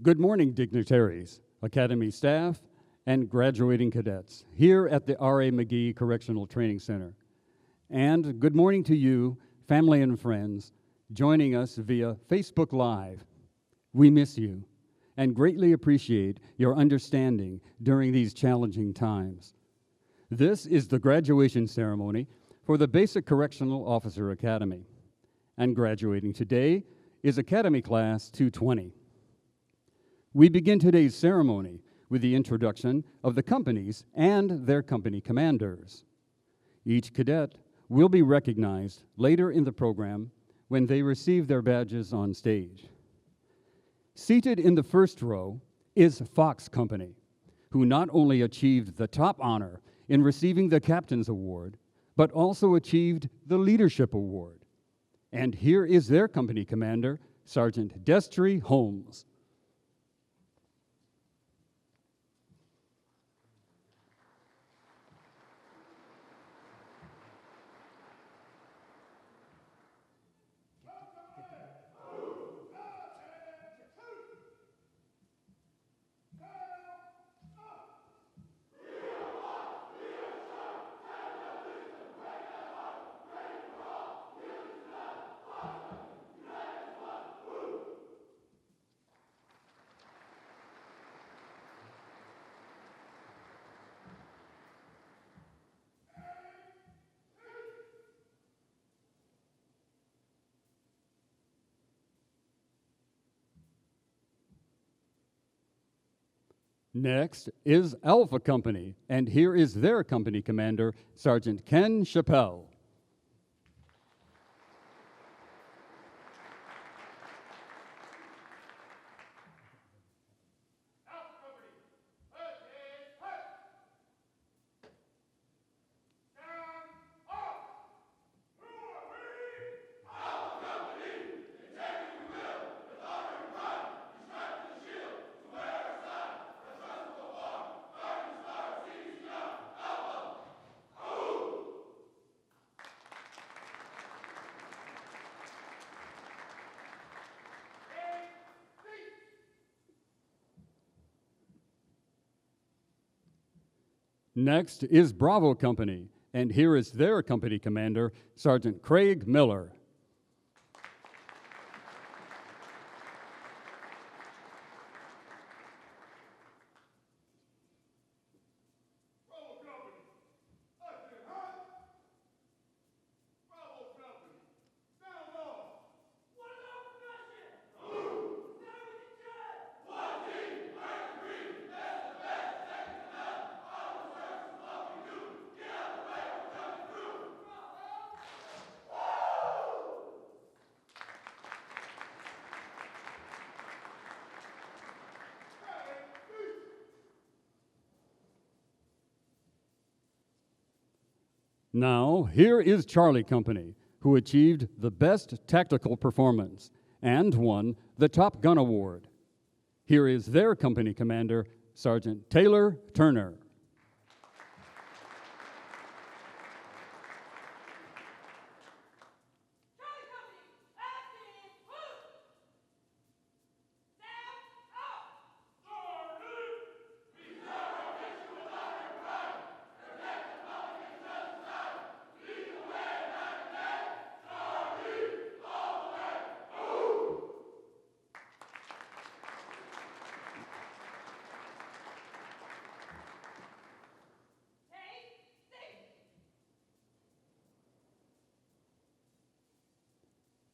Good morning, dignitaries, Academy staff, and graduating cadets here at the R.A. McGee Correctional Training Center. And good morning to you, family and friends, joining us via Facebook Live. We miss you and greatly appreciate your understanding during these challenging times. This is the graduation ceremony for the Basic Correctional Officer Academy. And graduating today is Academy Class 220. We begin today's ceremony with the introduction of the companies and their company commanders. Each cadet will be recognized later in the program when they receive their badges on stage. Seated in the first row is Fox Company, who not only achieved the top honor in receiving the Captain's Award, but also achieved the Leadership Award. And here is their company commander, Sergeant Destry Holmes. Next is Alpha Company, and here is their company commander, Sergeant Ken Chappelle. Next is Bravo Company, and here is their company commander, Sergeant Craig Miller. Now, here is Charlie Company, who achieved the best tactical performance and won the Top Gun Award. Here is their company commander, Sergeant Taylor Turner.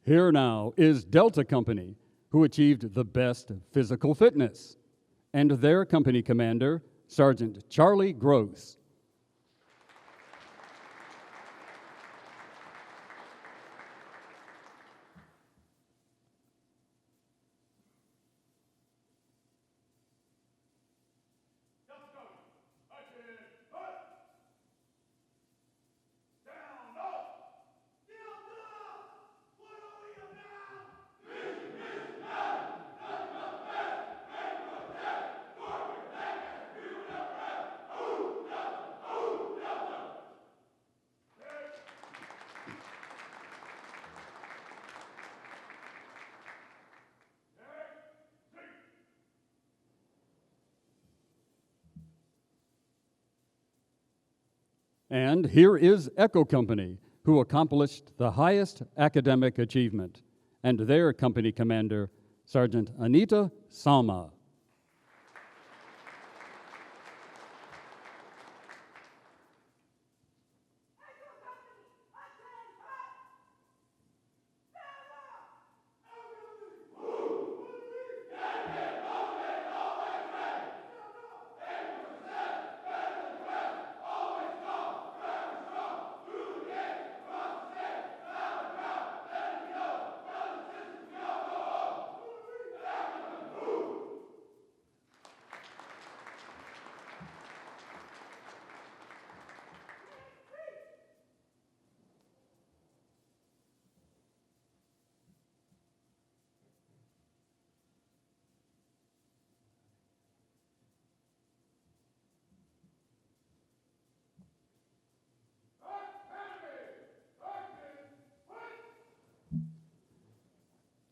Here now is Delta Company, who achieved the best physical fitness, and their company commander, Sergeant Charlie Gross. And here is Echo Company, who accomplished the highest academic achievement, and their company commander, Sergeant Anita Sama.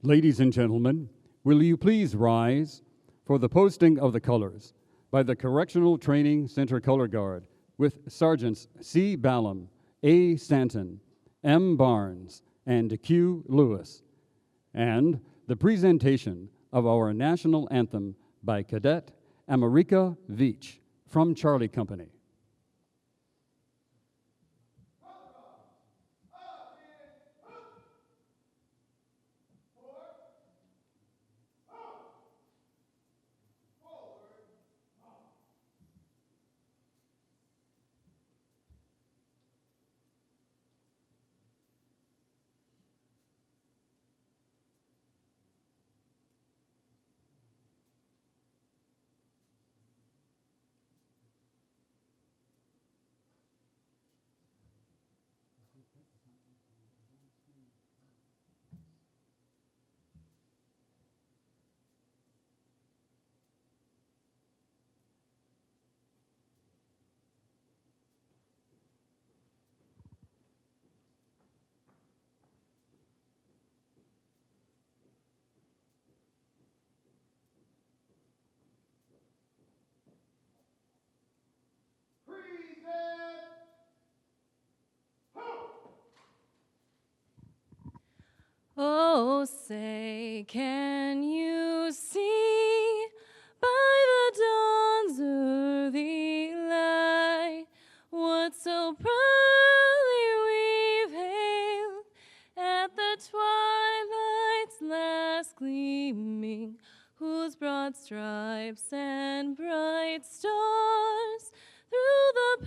Ladies and gentlemen, will you please rise for the posting of the colors by the Correctional Training Center Color Guard with Sergeants C. Ballum, A. Stanton, M. Barnes, and Q. Lewis, and the presentation of our national anthem by Cadet America Veach from Charlie Company. Oh, say, can you see by the dawn's early light what so proudly we've hailed at the twilight's last gleaming, whose broad stripes and bright stars through the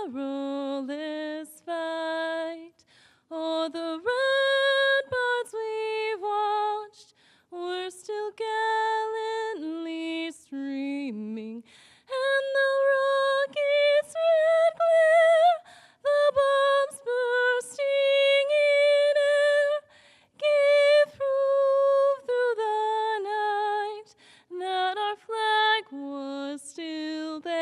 perilous fight o'er the ramparts we watched were still gallantly streaming, and the rocket's red glare, the bombs bursting in air, gave proof through the night that our flag was still there.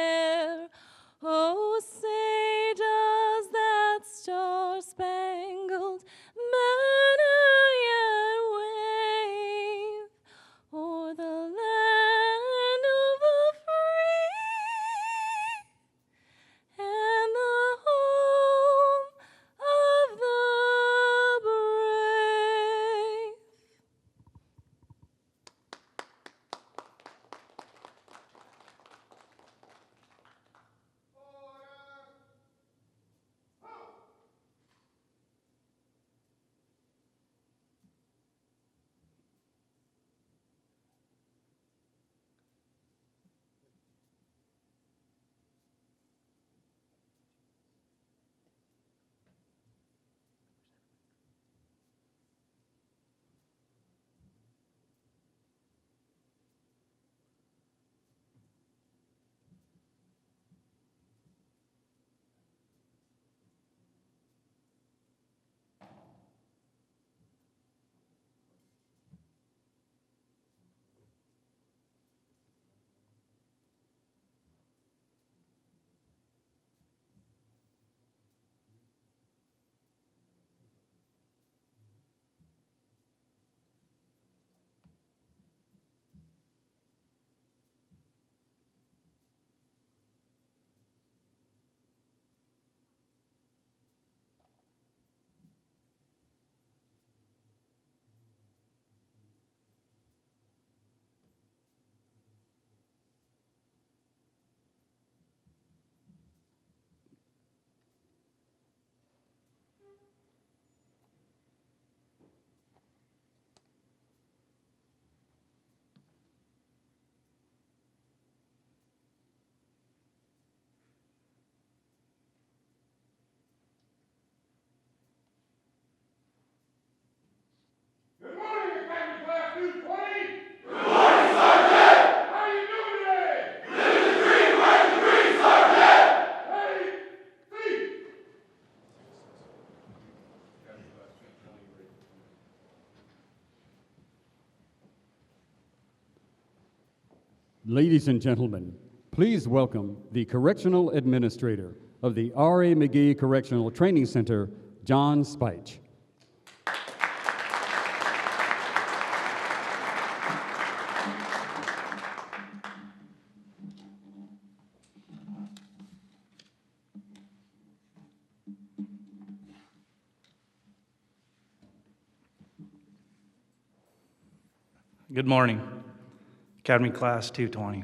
Ladies and gentlemen, please welcome the Correctional Administrator of the R.A. McGee Correctional Training Center, John Spych. Good morning, Academy Class 220.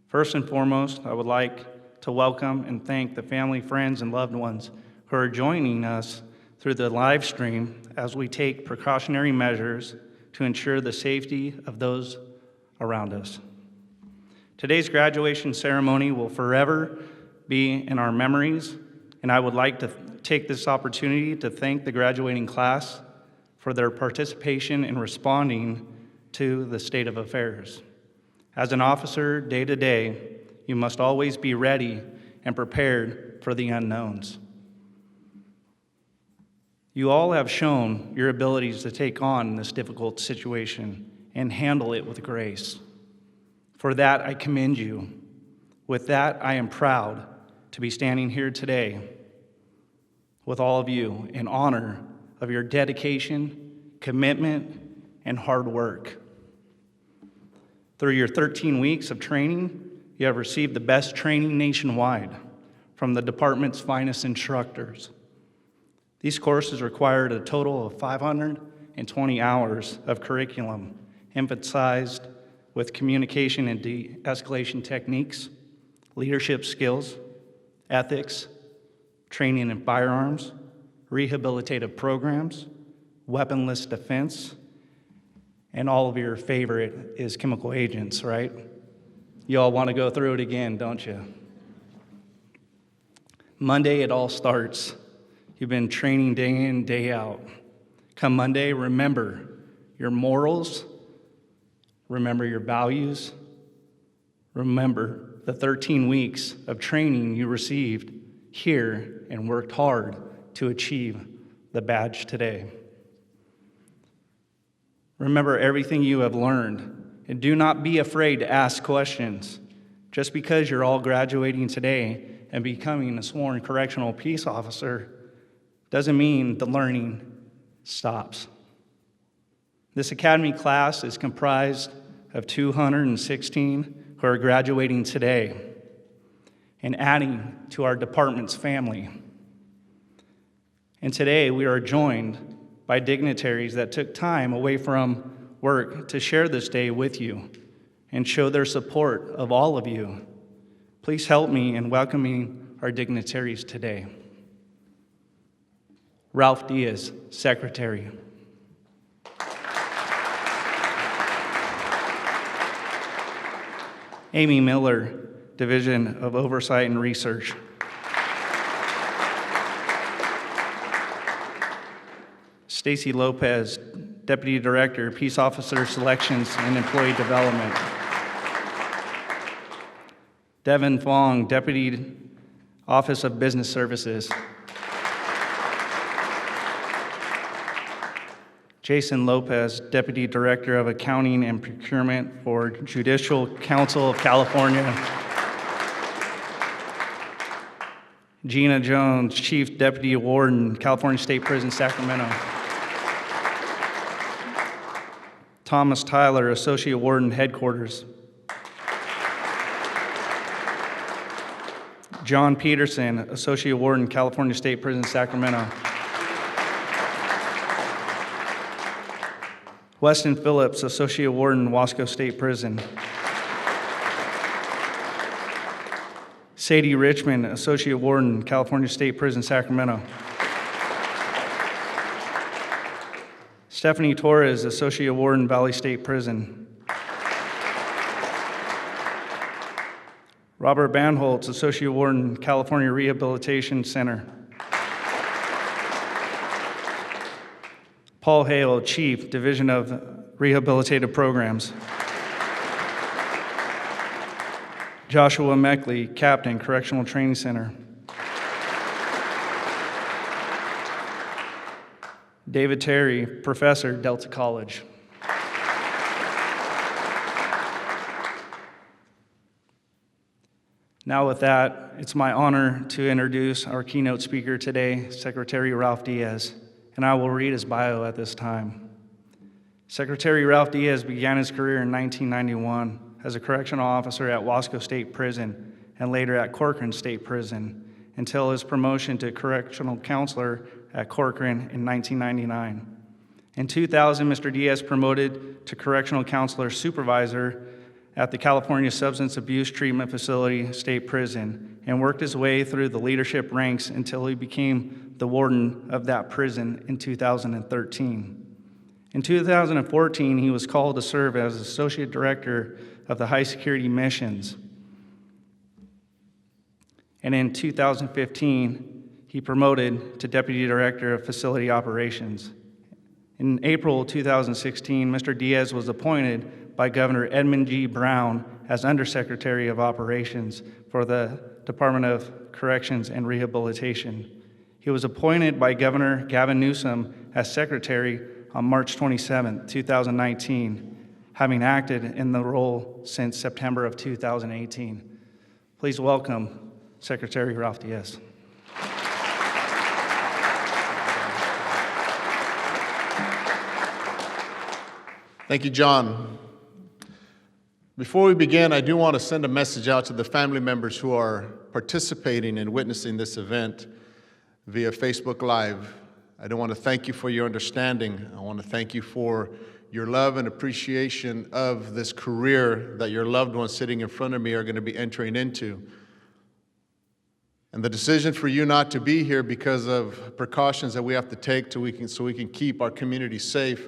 First and foremost, I would like to welcome and thank the family, friends, and loved ones who are joining us through the live stream as we take precautionary measures to ensure the safety of those around us. Today's graduation ceremony will forever be in our memories, and I would like to take this opportunity to thank the graduating class for their participation in responding to the state of affairs. As an officer, day to day, you must always be ready and prepared for the unknowns. You all have shown your abilities to take on this difficult situation and handle it with grace. For that, I commend you. With that, I am proud to be standing here today with all of you in honor of your dedication, commitment, and hard work. Through your 13 weeks of training, you have received the best training nationwide from the department's finest instructors. These courses required a total of 520 hours of curriculum, emphasized with communication and de-escalation techniques, leadership skills, ethics, training in firearms, rehabilitative programs, weaponless defense, and all of your favorite is chemical agents, right? You all want to go through it again, don't you? Monday, it all starts. You've been training day in, day out. Come Monday, remember your morals, remember your values, remember the 13 weeks of training you received here and worked hard to achieve the badge today. Remember everything you have learned, and do not be afraid to ask questions. Just because you're all graduating today and becoming a sworn correctional peace officer doesn't mean the learning stops. This academy class is comprised of 216 who are graduating today and adding to our department's family. And today we are joined by dignitaries that took time away from work to share this day with you and show their support of all of you. Please help me in welcoming our dignitaries today. Ralph Diaz, Secretary. Amy Miller, Division of Oversight and Research. Stacy Lopez, Deputy Director, Peace Officer Selections and Employee Development. Devin Fong, Deputy Office of Business Services. Jason Lopez, Deputy Director of Accounting and Procurement for Judicial Council of California. Gina Jones, Chief Deputy Warden, California State Prison, Sacramento. Thomas Tyler, Associate Warden, Headquarters. John Peterson, Associate Warden, California State Prison, Sacramento. Weston Phillips, Associate Warden, Wasco State Prison. Sadie Richmond, Associate Warden, California State Prison, Sacramento. Stephanie Torres, Associate Warden, Valley State Prison. Robert Banholtz, Associate Warden, California Rehabilitation Center. Paul Hale, Chief, Division of Rehabilitative Programs. Joshua Meckley, Captain, Correctional Training Center. David Terry, Professor, Delta College. Now with that, it's my honor to introduce our keynote speaker today, Secretary Ralph Diaz, and I will read his bio at this time. Secretary Ralph Diaz began his career in 1991 as a correctional officer at Wasco State Prison and later at Corcoran State Prison until his promotion to correctional counselor at Corcoran in 1999. In 2000, Mr. Diaz promoted to correctional counselor supervisor at the California Substance Abuse Treatment Facility State Prison and worked his way through the leadership ranks until he became the warden of that prison in 2013. In 2014, he was called to serve as Associate Director of the High Security Missions. And in 2015, he promoted to Deputy Director of Facility Operations. In April 2016, Mr. Diaz was appointed by Governor Edmund G. Brown as Undersecretary of Operations for the Department of Corrections and Rehabilitation. He was appointed by Governor Gavin Newsom as Secretary on March 27, 2019, having acted in the role since September of 2018. Please welcome Secretary Ralph Diaz. Thank you, John. Before we begin, I do want to send a message out to the family members who are participating and witnessing this event via Facebook Live. I do want to thank you for your understanding. I want to thank you for your love and appreciation of this career that your loved ones sitting in front of me are going to be entering into. And the decision for you not to be here because of precautions that we have to take so we can keep our community safe,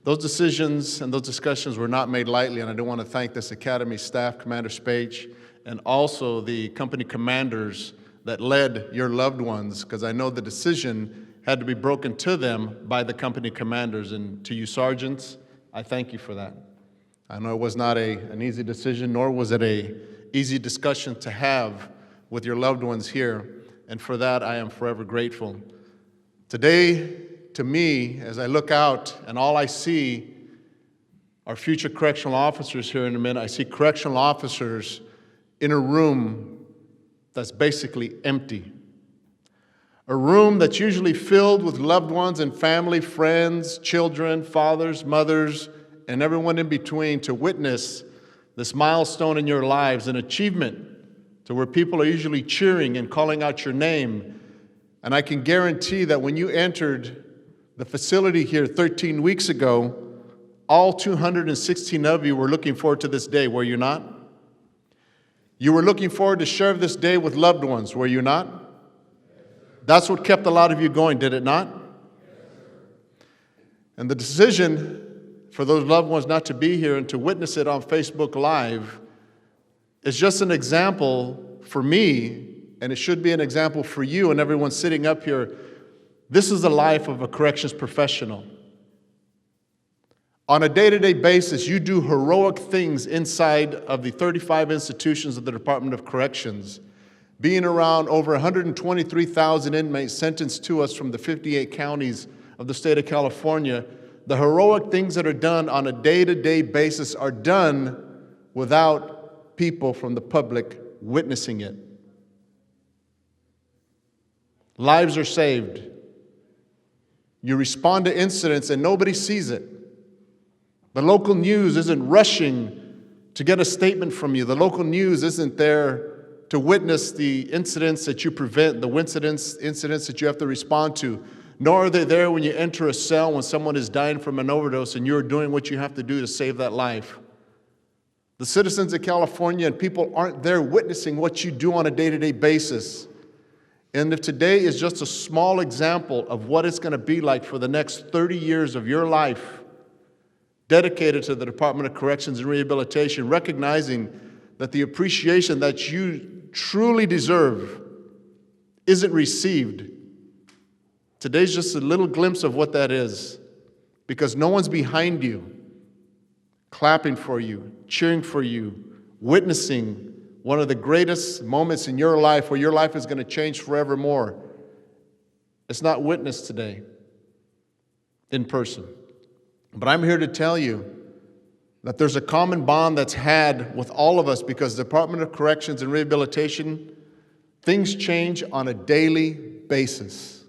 those decisions and those discussions were not made lightly, and I do want to thank this Academy staff, Commander Spage, and also the company commanders that led your loved ones, because I know the decision had to be broken to them by the company commanders. And to you sergeants, I thank you for that. I know it was not an easy decision, nor was it an easy discussion to have with your loved ones here, and for that I am forever grateful. Today, to me, as I look out and all I see are future correctional officers here in a minute, I see correctional officers in a room that's basically empty. A room that's usually filled with loved ones and family, friends, children, fathers, mothers, and everyone in between to witness this milestone in your lives, an achievement to where people are usually cheering and calling out your name. And I can guarantee that when you entered the facility here 13 weeks ago, all 216 of you were looking forward to this day, were you not? You were looking forward to share this day with loved ones, were you not? That's what kept a lot of you going, did it not? And the decision for those loved ones not to be here and to witness it on Facebook Live is just an example for me, and it should be an example for you and everyone sitting up here. This is the life of a corrections professional. On a day-to-day basis, you do heroic things inside of the 35 institutions of the Department of Corrections, being around over 123,000 inmates sentenced to us from the 58 counties of the state of California. The heroic things that are done on a day-to-day basis are done without people from the public witnessing it. Lives are saved. You respond to incidents and nobody sees it. The local news isn't rushing to get a statement from you. The local news isn't there to witness the incidents that you prevent, the incidents that you have to respond to. Nor are they there when you enter a cell when someone is dying from an overdose and you're doing what you have to do to save that life. The citizens of California and people aren't there witnessing what you do on a day-to-day basis. And if today is just a small example of what it's going to be like for the next 30 years of your life, dedicated to the Department of Corrections and Rehabilitation, recognizing that the appreciation that you truly deserve isn't received, today's just a little glimpse of what that is, because no one's behind you, clapping for you, cheering for you, witnessing one of the greatest moments in your life where your life is going to change forevermore. It's not witnessed today in person. But I'm here to tell you that there's a common bond that's had with all of us because the Department of Corrections and Rehabilitation, things change on a daily basis.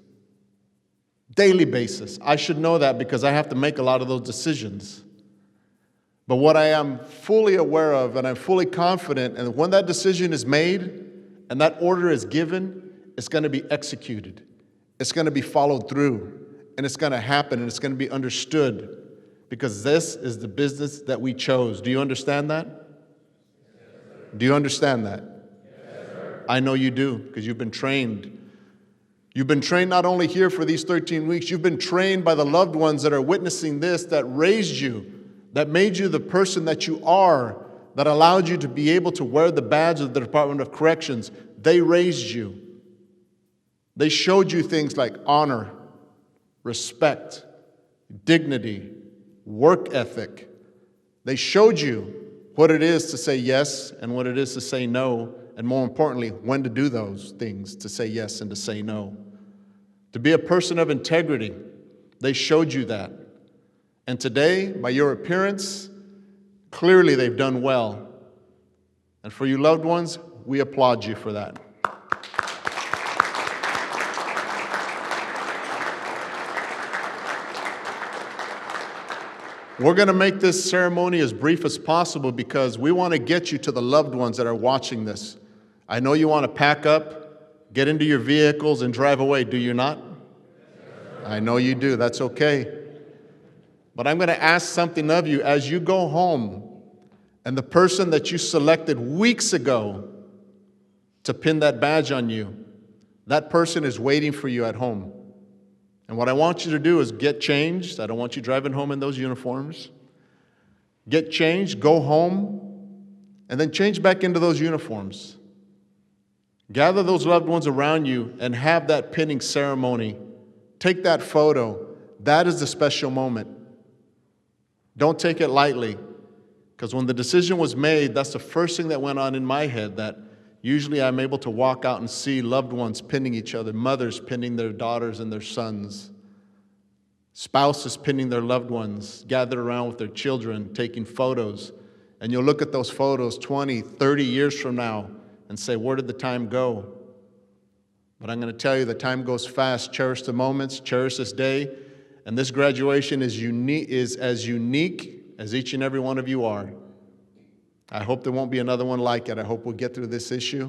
Daily basis. I should know that because I have to make a lot of those decisions. But what I am fully aware of and I'm fully confident, and when that decision is made and that order is given, it's going to be executed. It's going to be followed through, and it's going to happen, and it's going to be understood because this is the business that we chose. Do you understand that? Do you understand that? I know you do because you've been trained. You've been trained not only here for these 13 weeks, you've been trained by the loved ones that are witnessing this, that raised you, that made you the person that you are, that allowed you to be able to wear the badge of the Department of Corrections. They raised you. They showed you things like honor, respect, dignity, work ethic. They showed you what it is to say yes and what it is to say no, and more importantly, when to do those things, to say yes and to say no. To be a person of integrity, they showed you that. And today, by your appearance, clearly they've done well. And for you loved ones, we applaud you for that. We're going to make this ceremony as brief as possible because we want to get you to the loved ones that are watching this. I know you want to pack up, get into your vehicles, and drive away, do you not? I know you do. That's okay. But I'm going to ask something of you as you go home, and the person that you selected weeks ago to pin that badge on you, that person is waiting for you at home. And what I want you to do is get changed. I don't want you driving home in those uniforms. Get changed, go home, and then change back into those uniforms. Gather those loved ones around you and have that pinning ceremony. Take that photo. That is the special moment. Don't take it lightly, because when the decision was made, that's the first thing that went on in my head, that usually I'm able to walk out and see loved ones pinning each other, mothers pinning their daughters and their sons, spouses pinning their loved ones, gathered around with their children, taking photos. And you'll look at those photos 20, 30 years from now and say, where did the time go? But I'm going to tell you, the time goes fast. Cherish the moments, cherish this day. And this graduation is as unique as each and every one of you are. I hope there won't be another one like it. I hope we'll get through this issue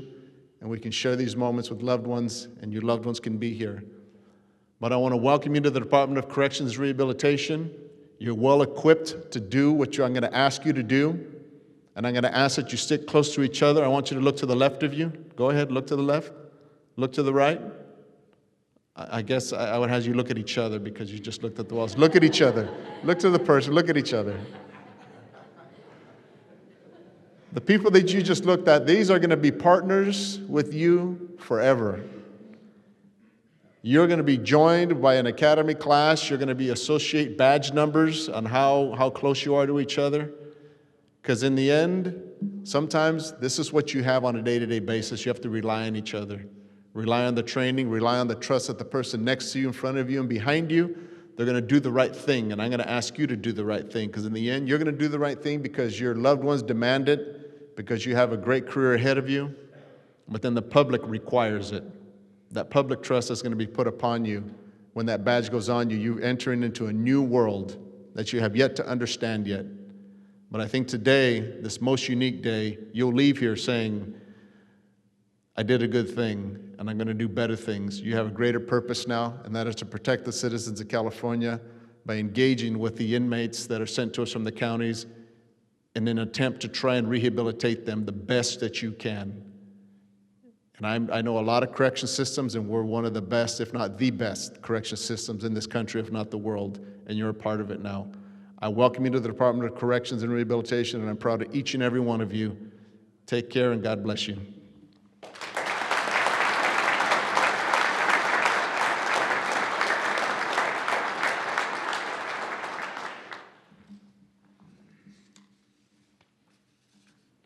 and we can share these moments with loved ones, and your loved ones can be here. But I want to welcome you to the Department of Corrections and Rehabilitation. You're well equipped to do what I'm going to ask you to do. And I'm going to ask that you stick close to each other. I want you to look to the left of you. Go ahead, look to the left. Look to the right. I guess I would have you look at each other because you just looked at the walls. Look at each other. Look to the person. Look at each other. The people that you just looked at, these are going to be partners with you forever. You're going to be joined by an academy class. You're going to be associate badge numbers on how close you are to each other. Because in the end, sometimes this is what you have on a day-to-day basis. You have to rely on each other. Rely on the training, rely on the trust that the person next to you, in front of you, and behind you, they're going to do the right thing. And I'm going to ask you to do the right thing, because in the end, you're going to do the right thing because your loved ones demand it, because you have a great career ahead of you, but then the public requires it. That public trust is going to be put upon you. When that badge goes on you, you're entering into a new world that you have yet to understand yet. But I think today, this most unique day, you'll leave here saying, I did a good thing, and I'm going to do better things. You have a greater purpose now, and that is to protect the citizens of California by engaging with the inmates that are sent to us from the counties in an attempt to try and rehabilitate them the best that you can. And I know a lot of correction systems, and we're one of the best, if not the best, correction systems in this country, if not the world, and you're a part of it now. I welcome you to the Department of Corrections and Rehabilitation, and I'm proud of each and every one of you. Take care, and God bless you.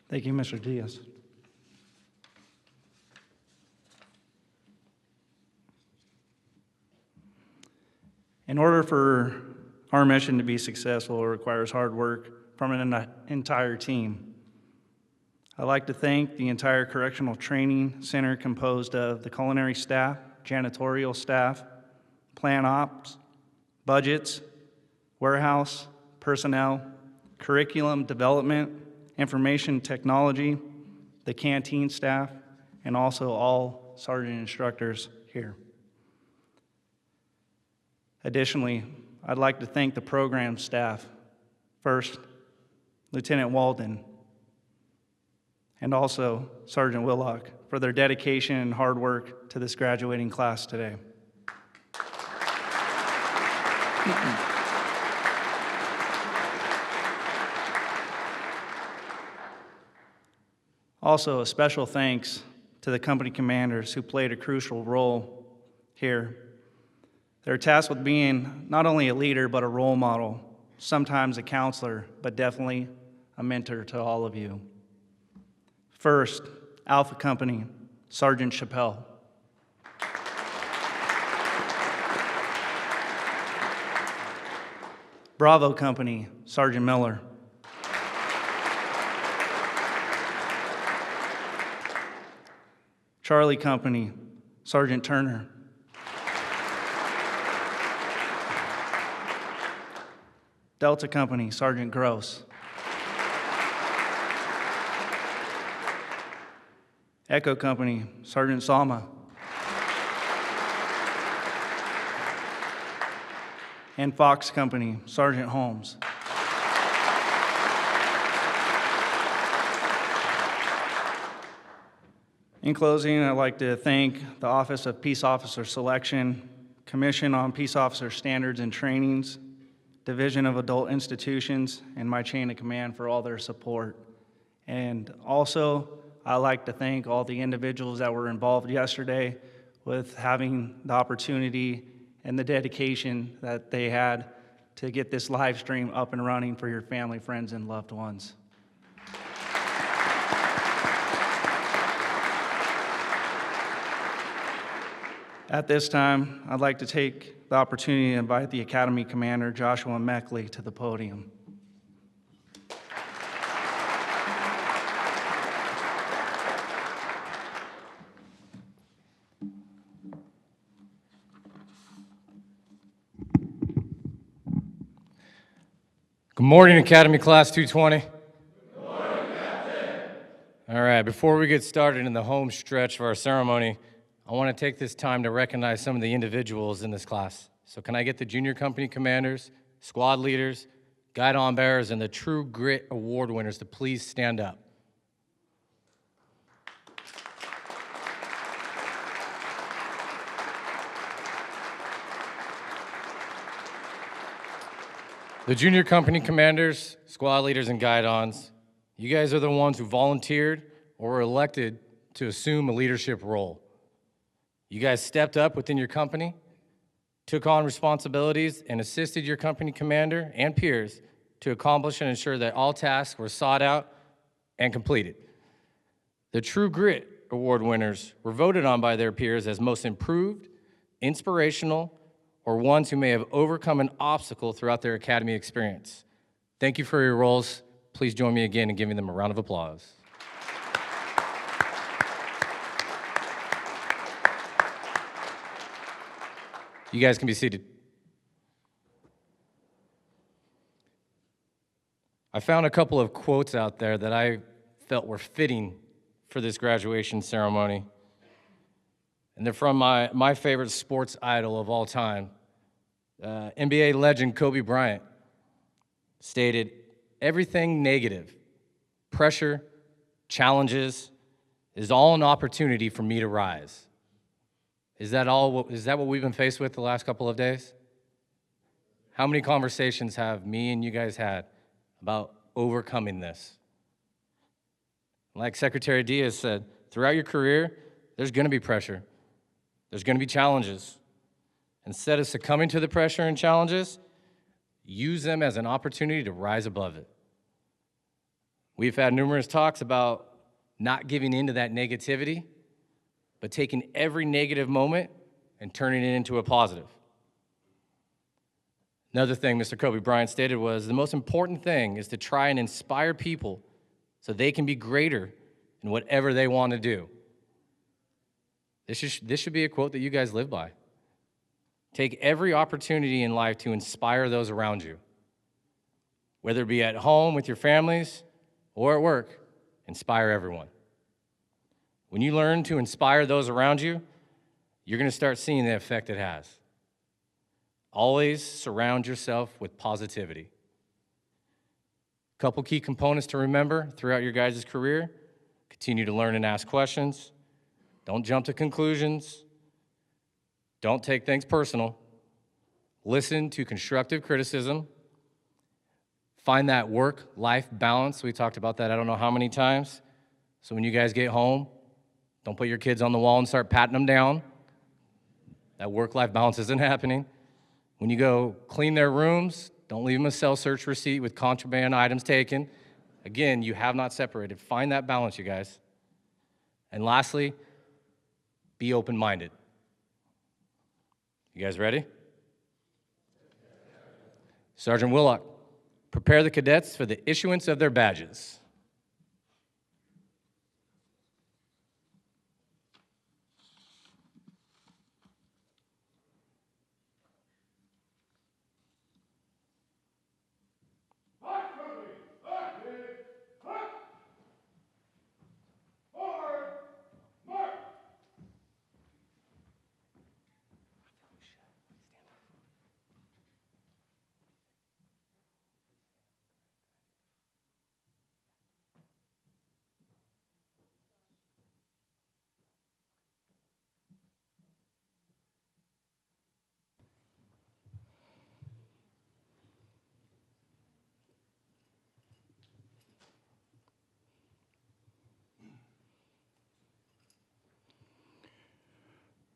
Thank you, Mr. Diaz. In order for our mission to be successful, it requires hard work from an entire team. I'd like to thank the entire Correctional Training Center composed of the culinary staff, janitorial staff, plan ops, budgets, warehouse, personnel, curriculum development, information technology, the canteen staff, and also all sergeant instructors here. Additionally, I'd like to thank the program staff, first, Lieutenant Walden, and also Sergeant Willock, for their dedication and hard work to this graduating class today. Also, a special thanks to the company commanders who played a crucial role here. They're tasked with being not only a leader, but a role model, sometimes a counselor, but definitely a mentor to all of you. First, Alpha Company, Sergeant Chappelle. Bravo Company, Sergeant Miller. Charlie Company, Sergeant Turner. Delta Company, Sergeant Gross. Echo Company, Sergeant Salma. And Fox Company, Sergeant Holmes. In closing, I'd like to thank the Office of Peace Officer Selection, Commission on Peace Officer Standards and Trainings, Division of Adult Institutions, and my chain of command for all their support. And also, I'd like to thank all the individuals that were involved yesterday with having the opportunity and the dedication that they had to get this live stream up and running for your family, friends, and loved ones. At this time, I'd like to take the opportunity to invite the Academy Commander, Joshua Meckley, to the podium. Good morning, Academy Class 220. Good morning, Captain. All right, before we get started in the home stretch of our ceremony, I want to take this time to recognize some of the individuals in this class. So can I get the junior company commanders, squad leaders, guide-on bearers, and the True Grit Award winners to please stand up. The junior company commanders, squad leaders, and guide-ons, you guys are the ones who volunteered or were elected to assume a leadership role. You guys stepped up within your company, took on responsibilities, and assisted your company commander and peers to accomplish and ensure that all tasks were sought out and completed. The True Grit Award winners were voted on by their peers as most improved, inspirational, or ones who may have overcome an obstacle throughout their academy experience. Thank you for your roles. Please join me again in giving them a round of applause. You guys can be seated. I found a couple of quotes out there that I felt were fitting for this graduation ceremony. And they're from my favorite sports idol of all time. NBA legend Kobe Bryant stated, "Everything negative, pressure, challenges, is all an opportunity for me to rise." Is that what we've been faced with the last couple of days? How many conversations have me and you guys had about overcoming this? Like Secretary Diaz said, throughout your career, there's going to be pressure. There's going to be challenges. Instead of succumbing to the pressure and challenges, use them as an opportunity to rise above it. We've had numerous talks about not giving into that negativity, but taking every negative moment and turning it into a positive. Another thing Mr. Kobe Bryant stated was, the most important thing is to try and inspire people so they can be greater in whatever they want to do. This should be a quote that you guys live by. Take every opportunity in life to inspire those around you. Whether it be at home with your families or at work, inspire everyone. When you learn to inspire those around you, you're going to start seeing the effect it has. Always surround yourself with positivity. A couple key components to remember throughout your guys' career: continue to learn and ask questions. Don't jump to conclusions. Don't take things personal. Listen to constructive criticism. Find that work-life balance. We talked about that I don't know how many times. So when you guys get home, don't put your kids on the wall and start patting them down. That work-life balance isn't happening. When you go clean their rooms, don't leave them a cell search receipt with contraband items taken. Again, you have not separated. Find that balance, you guys. And lastly, be open-minded. You guys ready? Sergeant Willock, prepare the cadets for the issuance of their badges.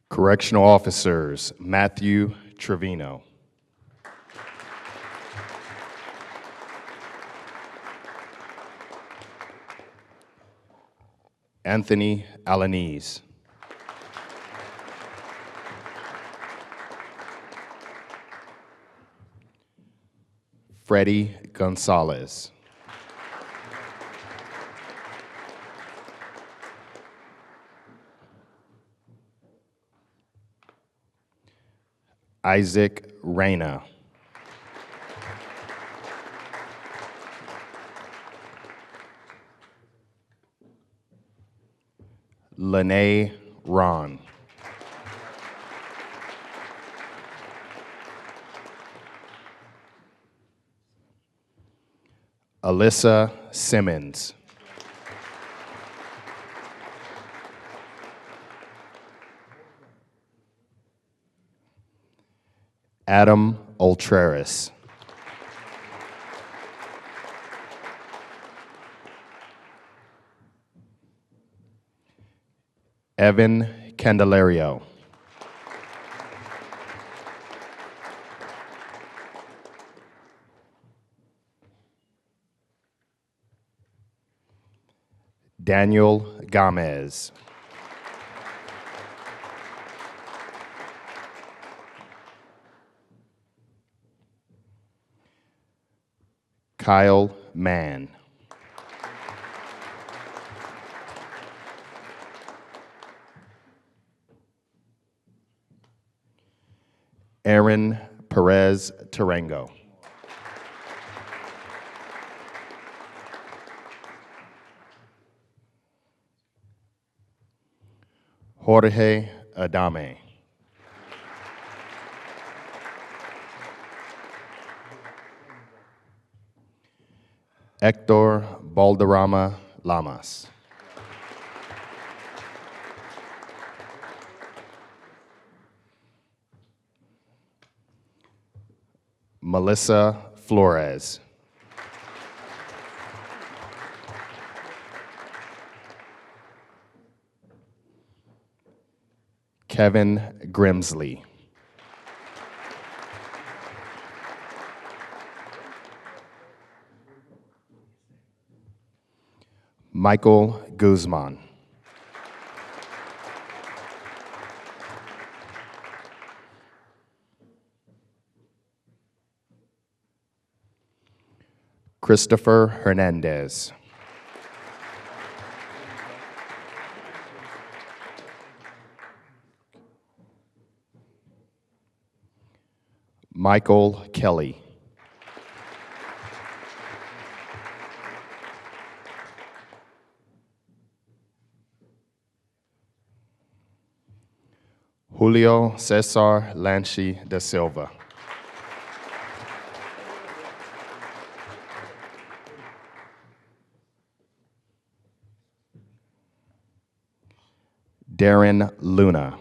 Correctional Officers, Matthew Trevino. Anthony Alanese. Freddie Gonzalez. Isaac Reyna. Lene Ron. Alyssa Simmons. Adam Ultreris. Evan Candelario. Daniel Gomez. Kyle Mann. Aaron Perez Tarango. Jorge Adame. Hector Balderrama Lamas. Melissa Flores. Kevin Grimsley. Michael Guzman. Christopher Hernandez. Michael Kelly. Julio Cesar Lanchi da Silva. Darren Luna.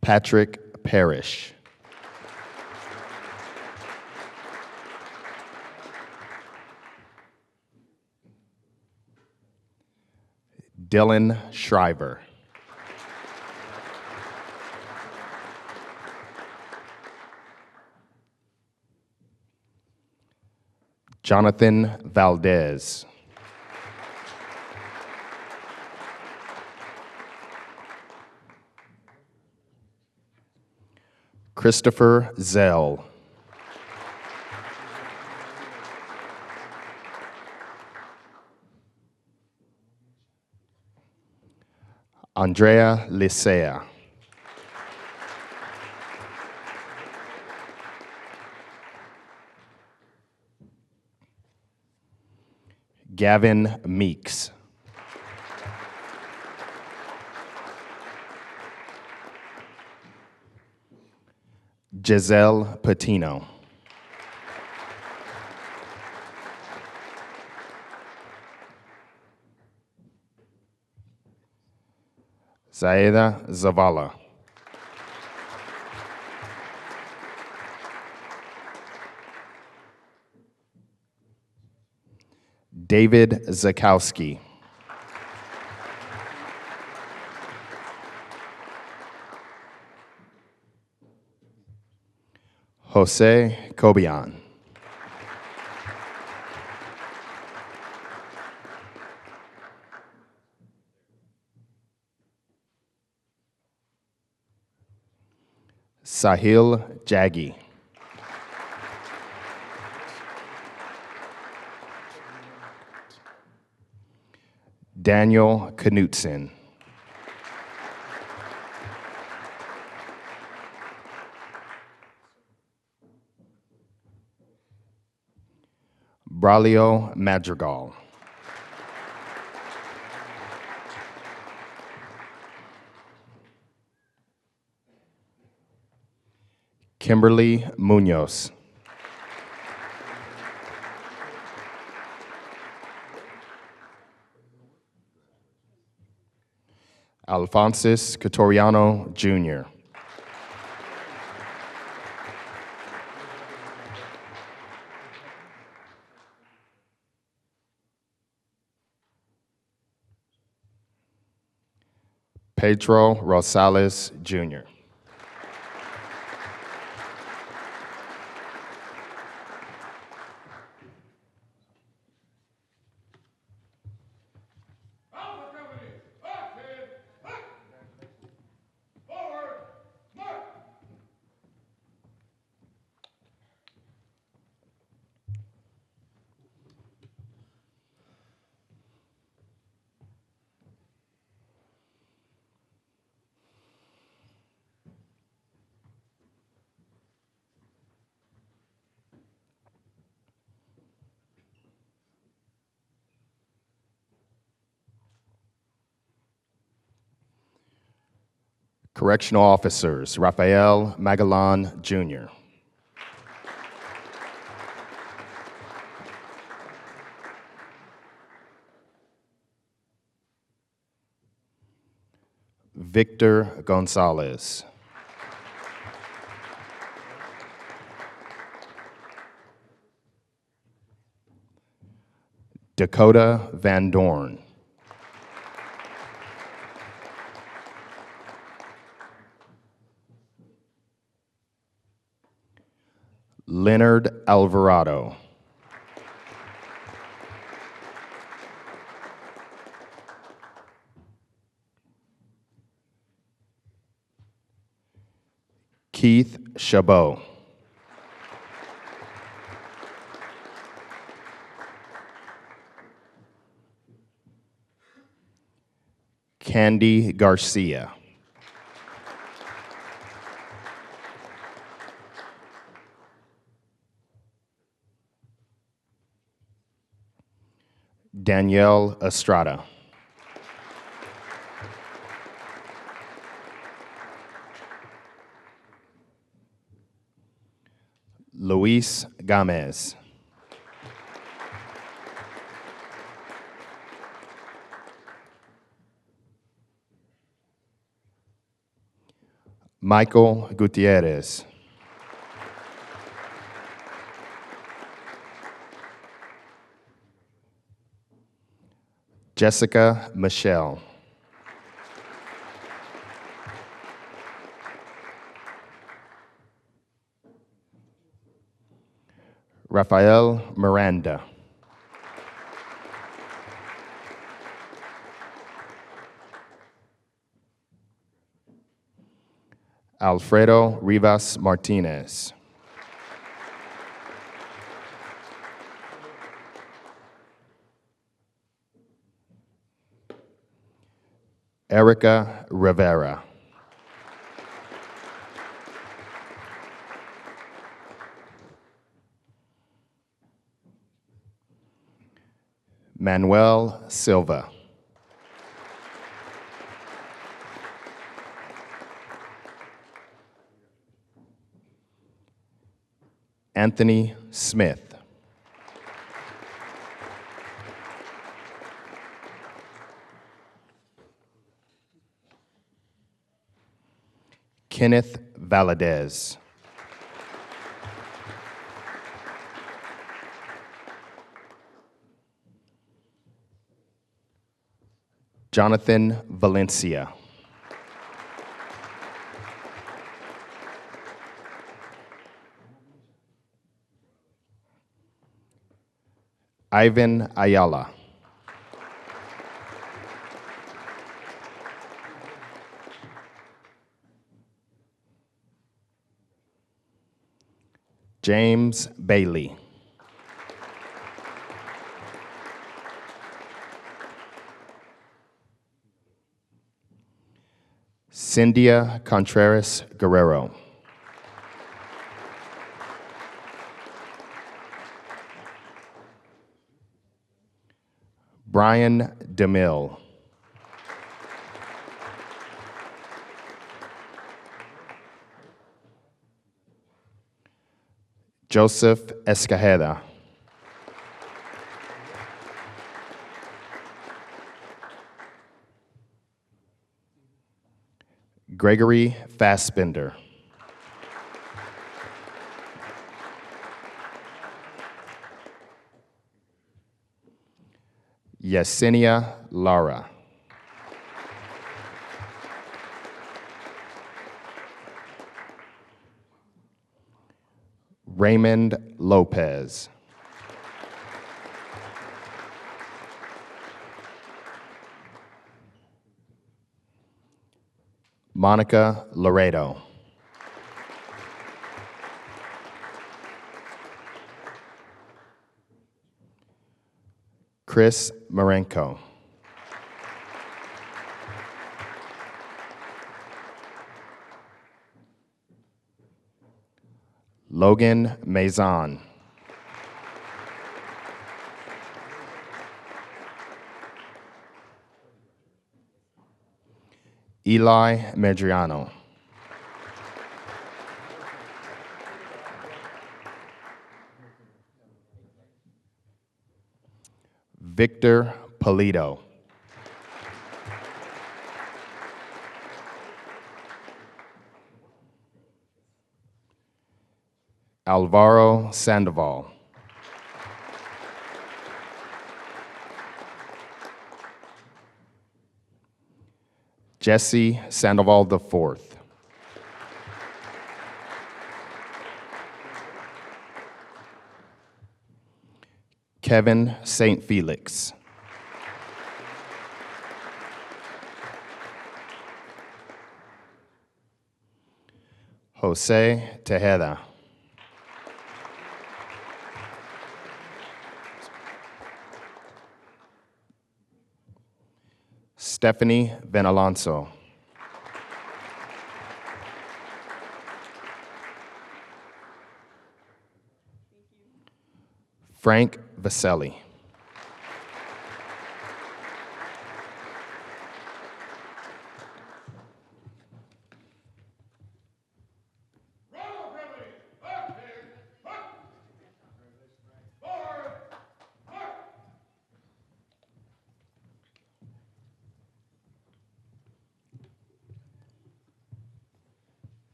Patrick Parrish. Dylan Shriver. Jonathan Valdez. Christopher Zell. Andrea Licea. Gavin Meeks. Giselle Patino. Zaida Zavala. David Zakowski. Jose Cobian. Sahil Jaggi. Daniel Knutson. Braulio Madrigal. Kimberly Munoz. Alphonsus Catoriano, Jr. Pedro Rosales, Jr. Correctional Officers, Rafael Magallan, Jr. Victor Gonzalez. Dakota Van Dorn. Leonard Alvarado. Keith Chabot. Candy Garcia. Danielle Estrada. Luis Gomez. Michael Gutierrez. Jessica Michelle. Rafael Miranda. Alfredo Rivas Martinez. Erica Rivera. Manuel Silva. Anthony Smith. Kenneth Valadez. Jonathan Valencia. Ivan Ayala. James Bailey. Cyndia Contreras Guerrero. Brian DeMille. Joseph Escajeda. Gregory Fassbender. Yesenia Lara. Raymond Lopez. Monica Laredo. Chris Marenko. Logan Maison. Eli Medriano. Victor Polito. Alvaro Sandoval. Jesse Sandoval IV. Kevin St. Felix. Jose Tejeda. Stephanie Venalonso. Frank Vaselli.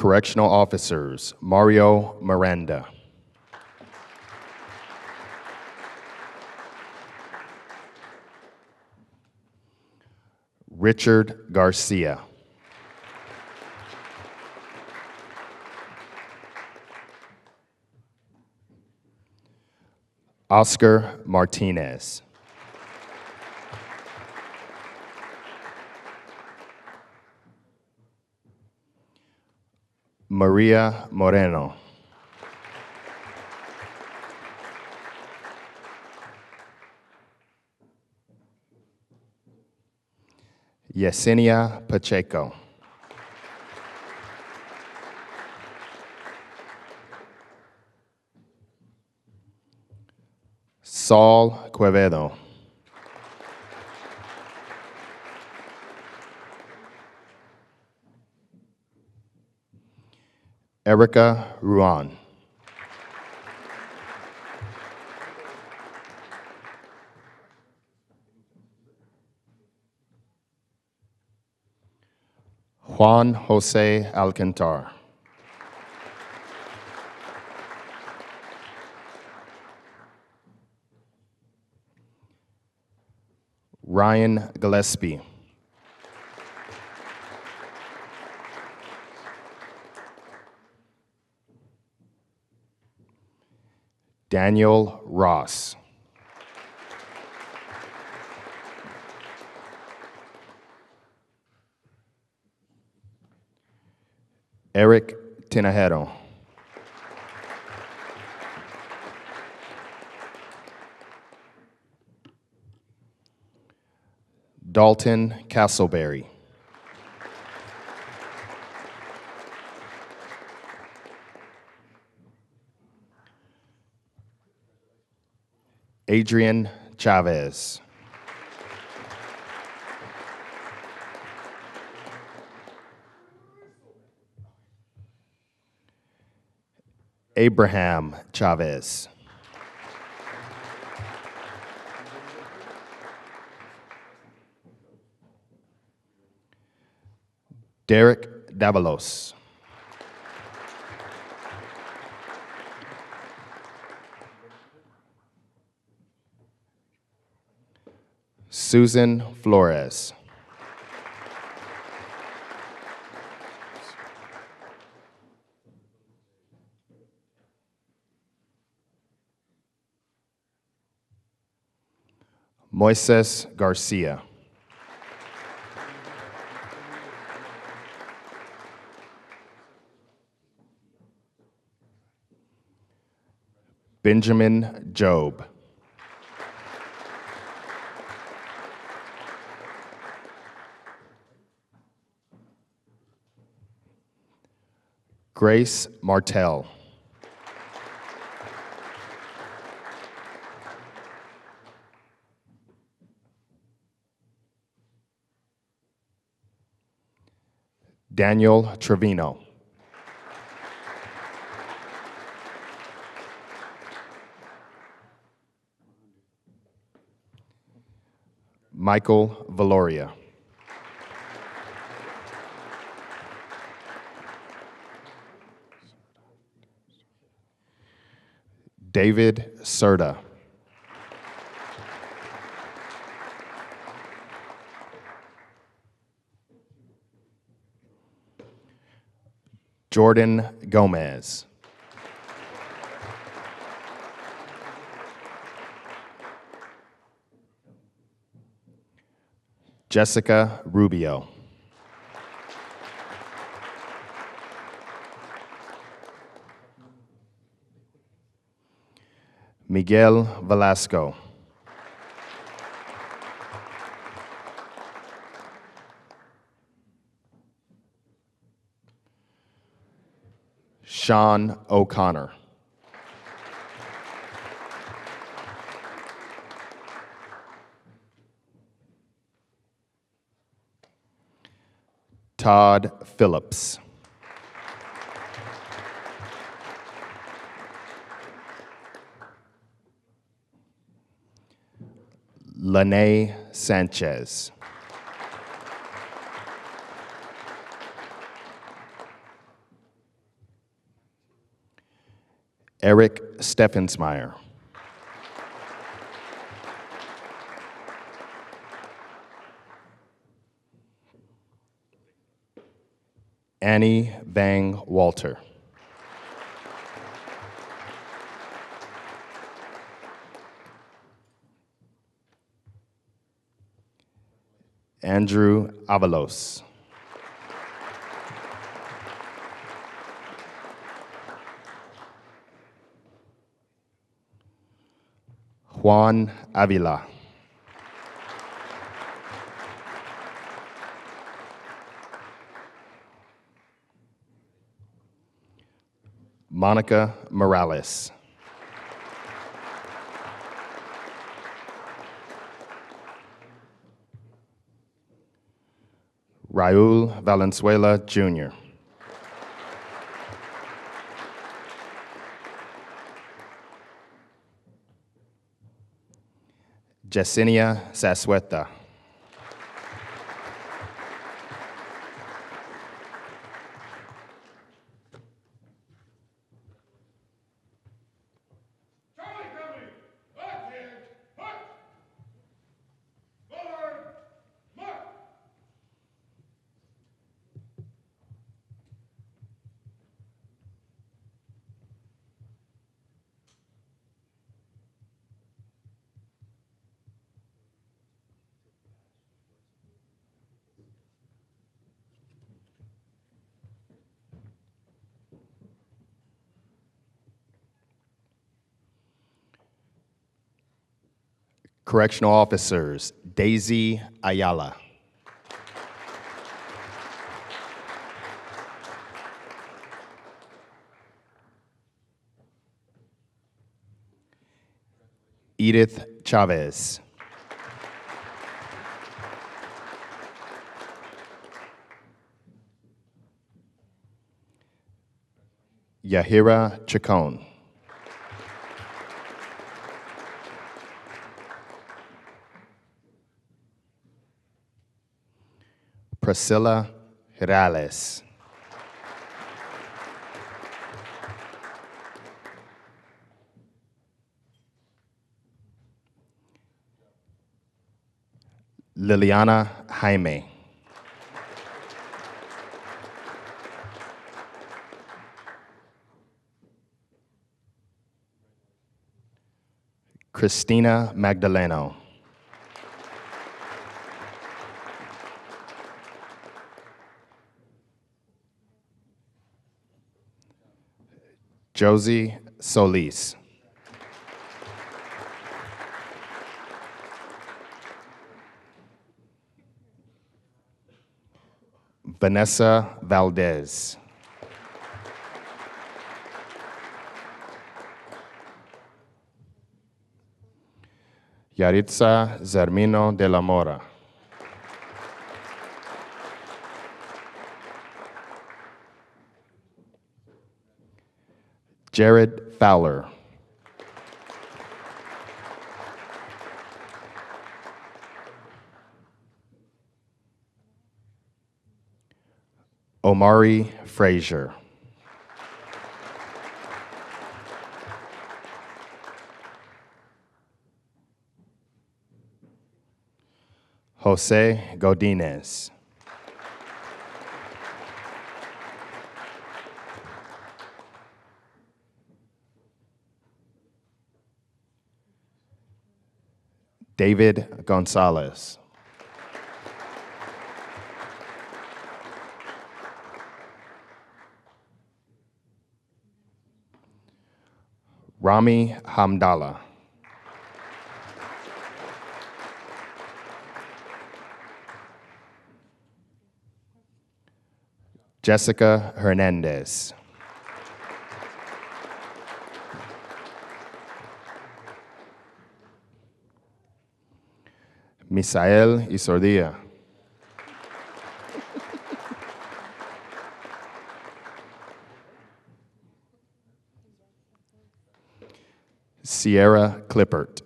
Correctional Officers, Mario Miranda. Richard Garcia. Oscar Martinez. Maria Moreno. Yesenia Pacheco. Saul Quevedo. Erica Ruan. Juan Jose Alcantar. Ryan Gillespie. Daniel Ross. Eric Tinajero. Dalton Castleberry. Adrian Chavez. Abraham Chavez. Derek Davalos. Susan Flores. Moises Garcia. Benjamin Job. Grace Martell. Daniel Trevino. Michael Valoria. David Serta. Jordan Gomez. Jessica Rubio. Miguel Velasco. Sean O'Connor. Todd Phillips. Lene Sanchez. Eric Steffensmeyer. Annie Bang Walter. Andrew Avalos. Juan Avila. Monica Morales. Raul Valenzuela, Jr. Yesenia Sasueta. Correctional Officers, Daisy Ayala. Edith Chavez. Yahira Chacon. Priscilla Hirales. Liliana Jaime. Christina Magdaleno. Josie Solis. Vanessa Valdez. Yaritza Zermino de la Mora. Jared Fowler. Omari Frazier. Jose Godinez. David Gonzalez. Rami Hamdallah. Jessica Hernandez. Misael Isordia. Sierra Clippert.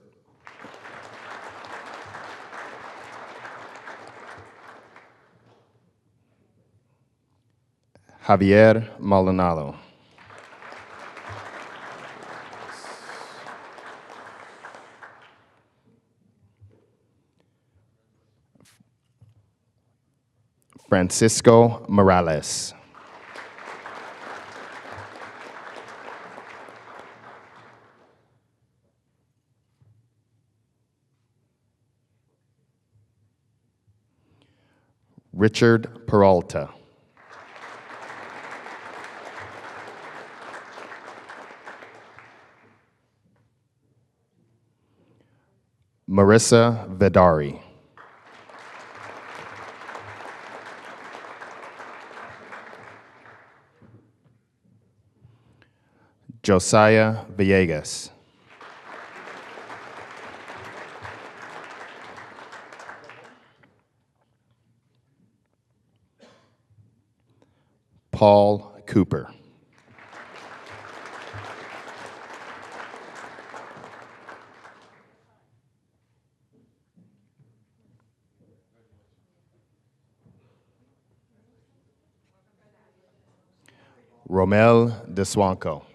Javier Maldonado. Francisco Morales. Richard Peralta. Marissa Vidari. Josiah Villegas. Paul Cooper. Romel Deswanco.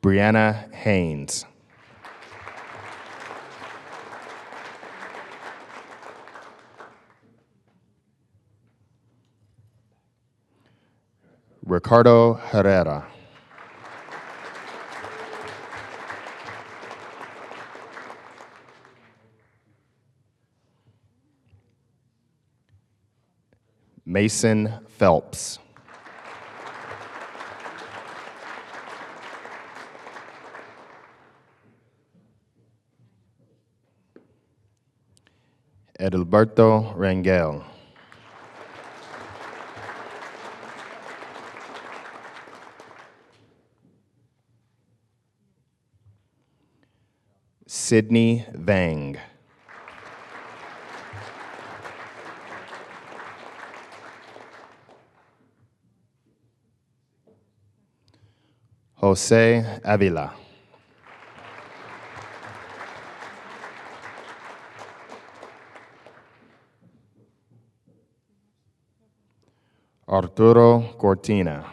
Brianna Haynes. Ricardo Herrera. Mason Phelps. Edilberto Rangel. Sydney Vang. Jose Avila. Arturo Cortina.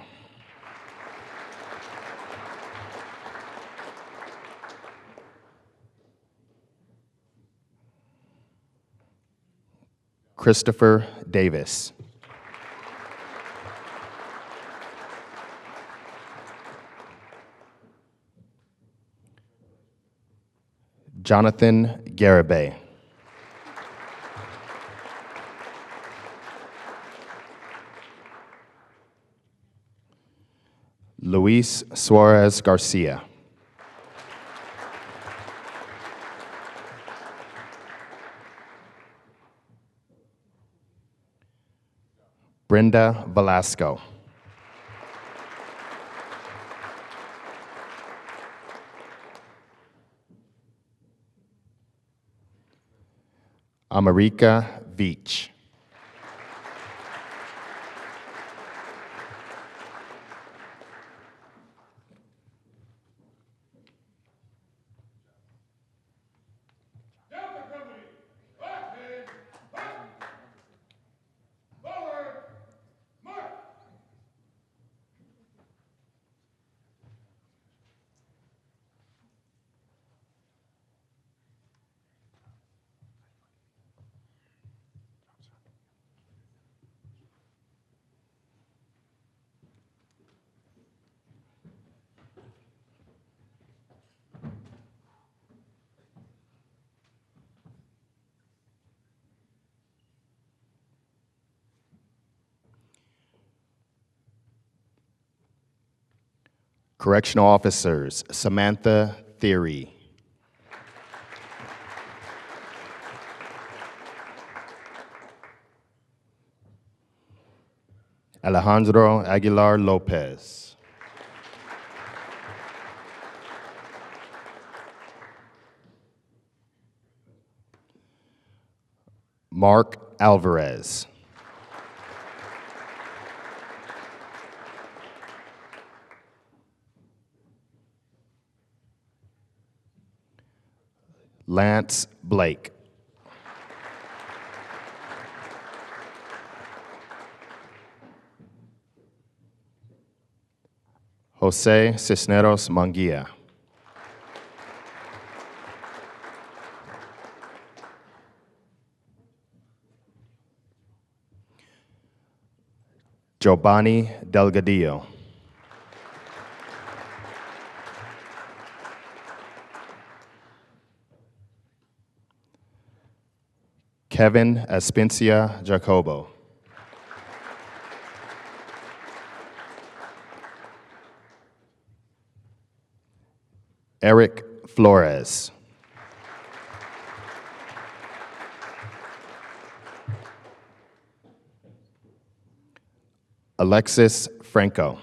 Christopher Davis. Jonathan Garibay. Luis Suarez Garcia. Brenda Velasco. America Veach. Correctional Officers Samantha Theory, Alejandro Aguilar Lopez, Mark Alvarez, Lance Blake, Jose Cisneros Manguia, Giovanni Delgadillo, Kevin Aspincia Jacobo, Eric Flores, Alexis Franco,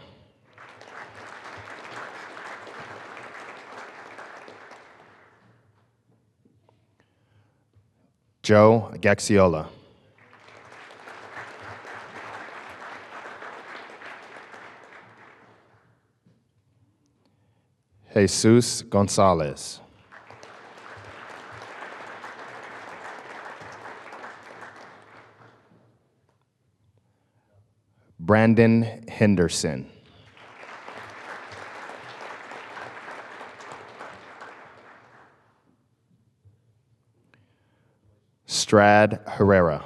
Joe Gaxiola, Jesus Gonzalez, Brandon Henderson, Strad Herrera,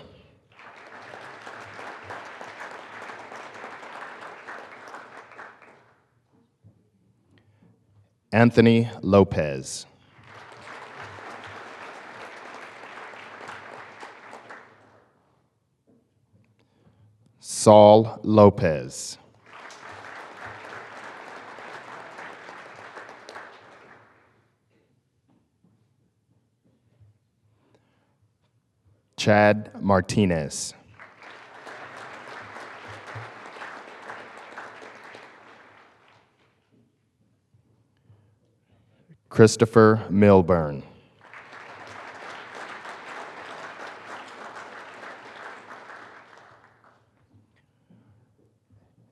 Anthony Lopez, Saul Lopez, Chad Martinez, Christopher Milburn,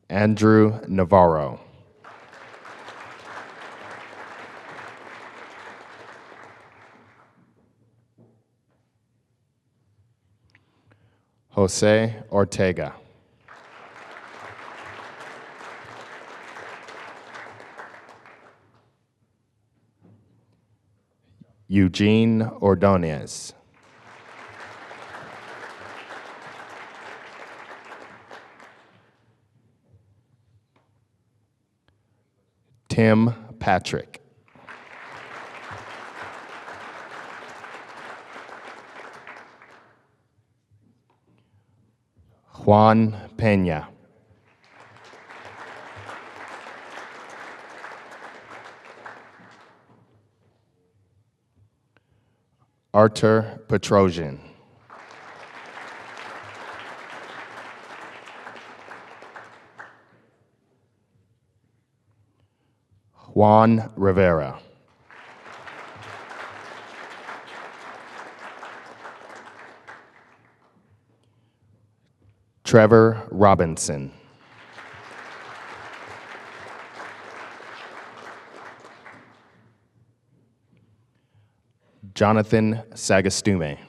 Andrew Navarro, Jose Ortega, Eugene Ordonez, Tim Patrick, Juan Peña, Artur Petrosian, Juan Rivera, Trevor Robinson, Jonathan Sagastume,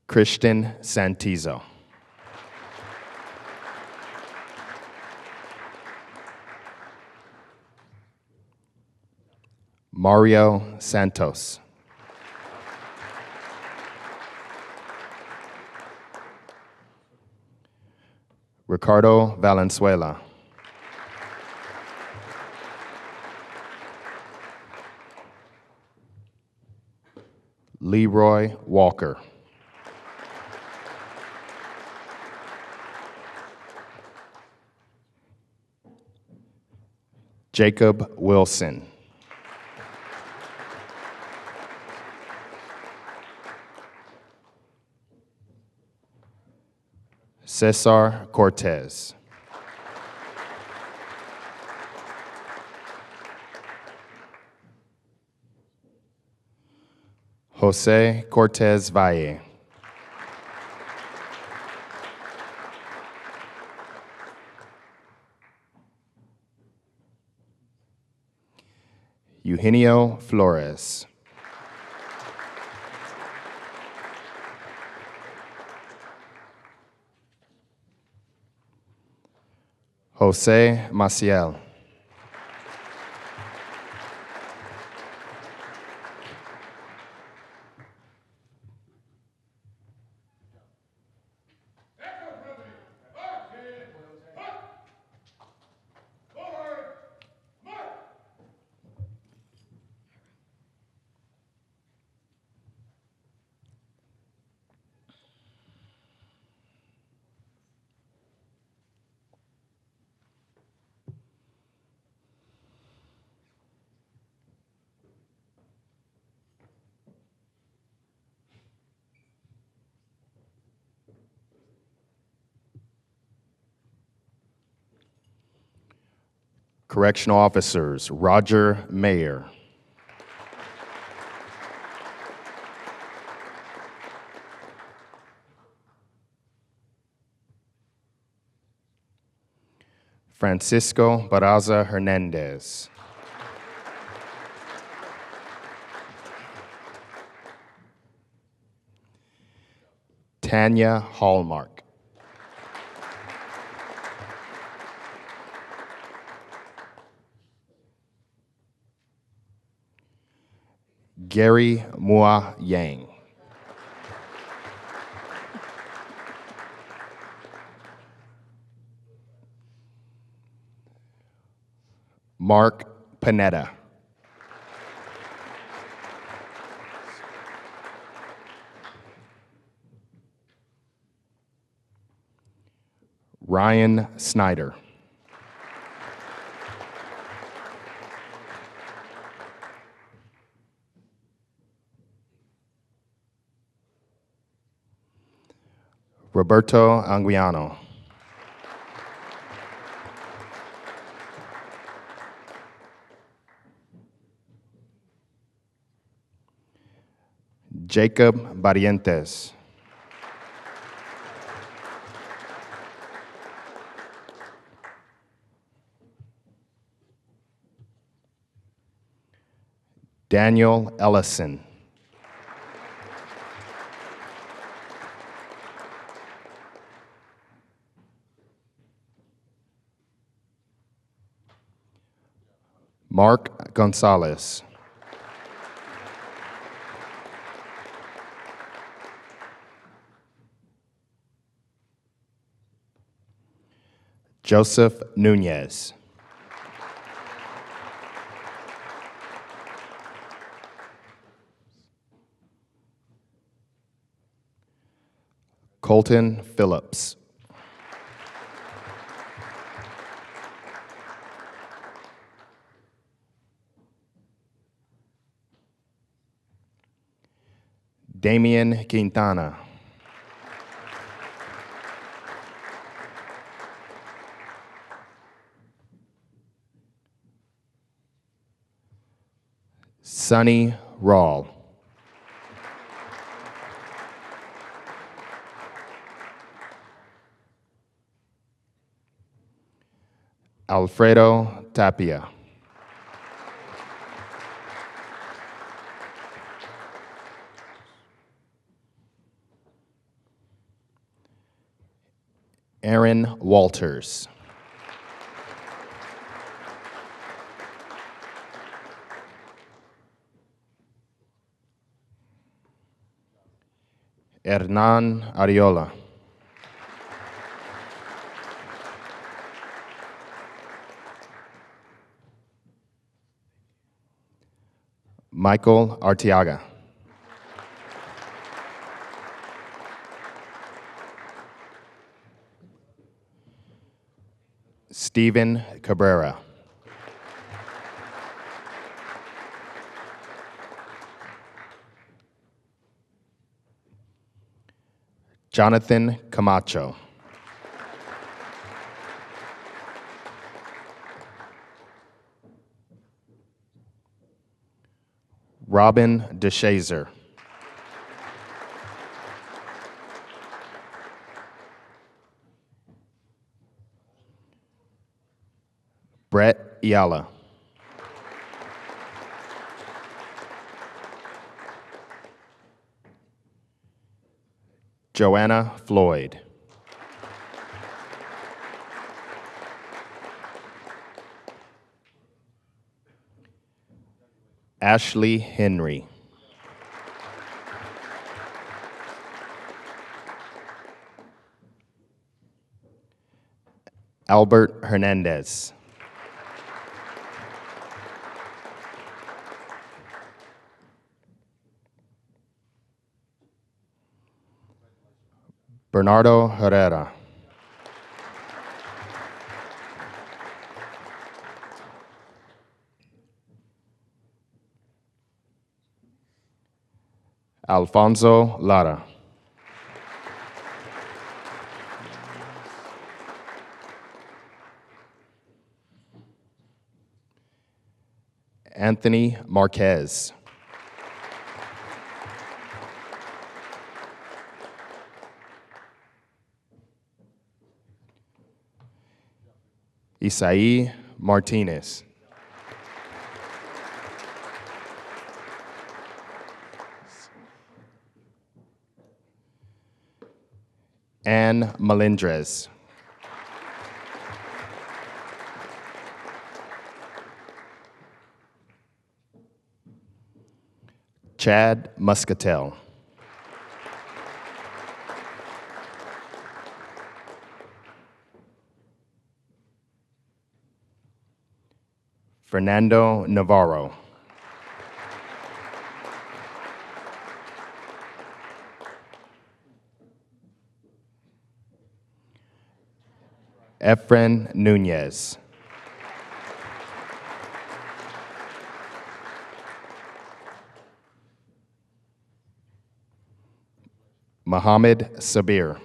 Christian Santizo, Mario Santos, Ricardo Valenzuela, Leroy Walker, Jacob Wilson. Cesar Cortez. Jose Cortez Valle. Eugenio Flores. Jose Maciel. Correctional officers, Roger Mayer. Francisco Barraza Hernandez. Tanya Hallmark. Gary Mua Yang. Mark Panetta. Ryan Snyder. Roberto Anguiano. Jacob Barrientes. Daniel Ellison. Mark Gonzalez. Joseph Nunez. Colton Phillips. Damian Quintana. Sonny Rawl. Alfredo Tapia. Aaron Walters. Hernan Ariola. Michael Arteaga. Stephen Cabrera. Jonathan Camacho. Robin DeShazer. Brett Iala. Joanna Floyd. Ashley Henry. Albert Hernandez. Bernardo Herrera. Alfonso Lara. Anthony Marquez. Isai Martinez. Anne Melendrez. Chad Muscatel. Fernando Navarro. Efren Nunez. Mohammed Sabir.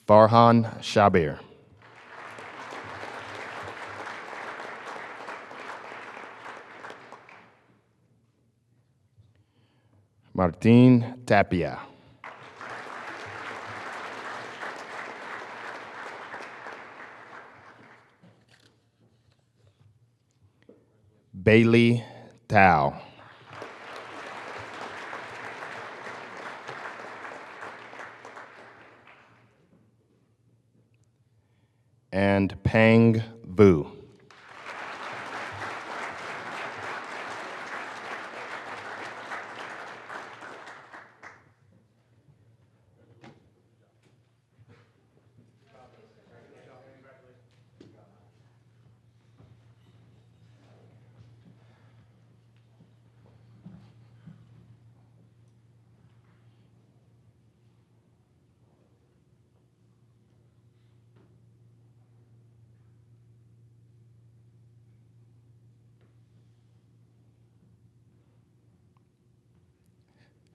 Farhan Shabir. Martin Tapia. Bailey Tao. And Pang Vu.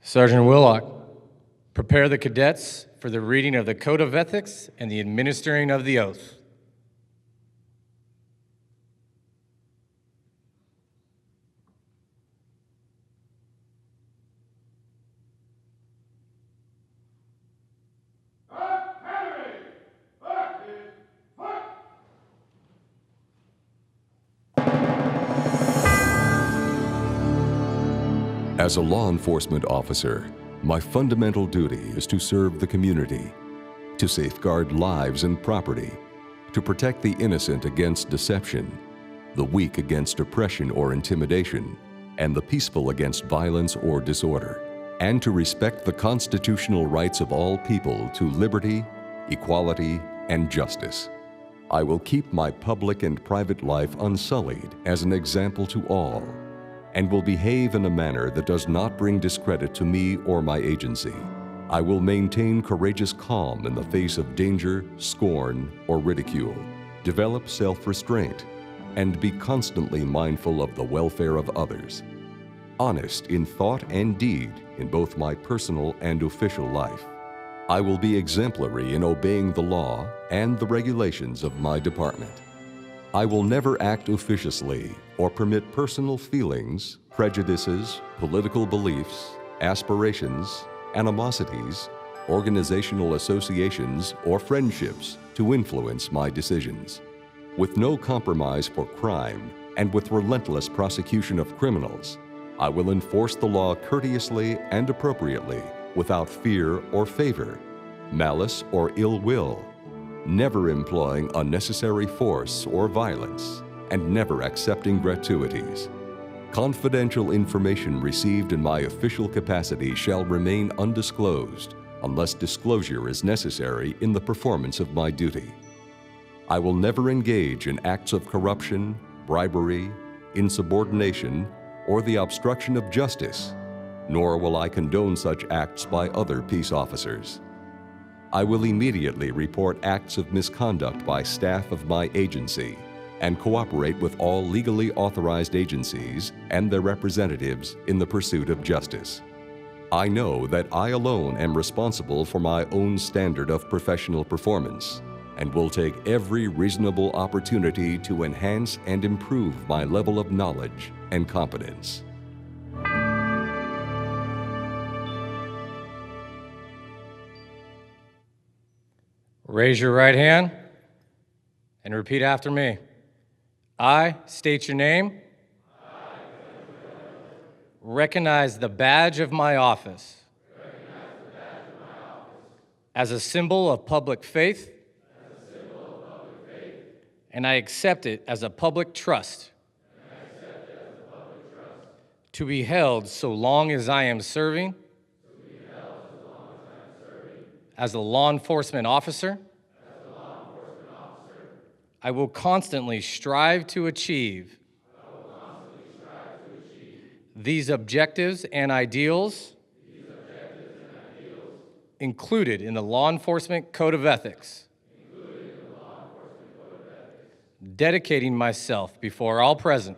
Sergeant Willock, prepare the cadets for the reading of the Code of Ethics and the administering of the oath. As a law enforcement officer, my fundamental duty is to serve the community, to safeguard lives and property, to protect the innocent against deception, the weak against oppression or intimidation, and the peaceful against violence or disorder, and to respect the constitutional rights of all people to liberty, equality, and justice. I will keep my public and private life unsullied as an example to all, and will behave in a manner that does not bring discredit to me or my agency. I will maintain courageous calm in the face of danger, scorn, or ridicule, develop self-restraint, and be constantly mindful of the welfare of others. Honest in thought and deed in both my personal and official life. I will be exemplary in obeying the law and the regulations of my department. I will never act officiously or permit personal feelings, prejudices, political beliefs, aspirations, animosities, organizational associations, or friendships to influence my decisions. With no compromise for crime and with relentless prosecution of criminals, I will enforce the law courteously and appropriately, without fear or favor, malice or ill will, never employing unnecessary force or violence, and never accepting gratuities. Confidential information received in my official capacity shall remain undisclosed unless disclosure is necessary in the performance of my duty. I will never engage in acts of corruption, bribery, insubordination, or the obstruction of justice, nor will I condone such acts by other peace officers. I will immediately report acts of misconduct by staff of my agency and cooperate with all legally authorized agencies and their representatives in the pursuit of justice. I know that I alone am responsible for my own standard of professional performance and will take every reasonable opportunity to enhance and improve my level of knowledge and competence. Raise your right hand and repeat after me. I state your name. Recognize the badge of my office as a symbol of public faith, and I accept it as a public trust to be held so long as I am serving as a law enforcement officer. I will constantly strive to achieve these objectives and ideals included in the Law Enforcement Code of Ethics, dedicating myself before all present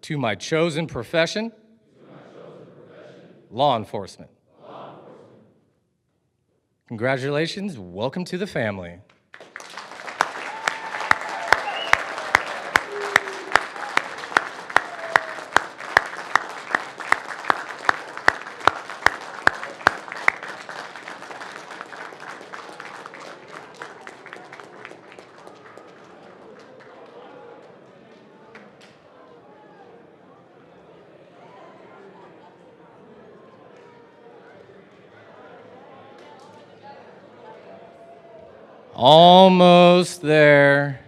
to my chosen profession, law enforcement. Congratulations, welcome to the family. Almost there.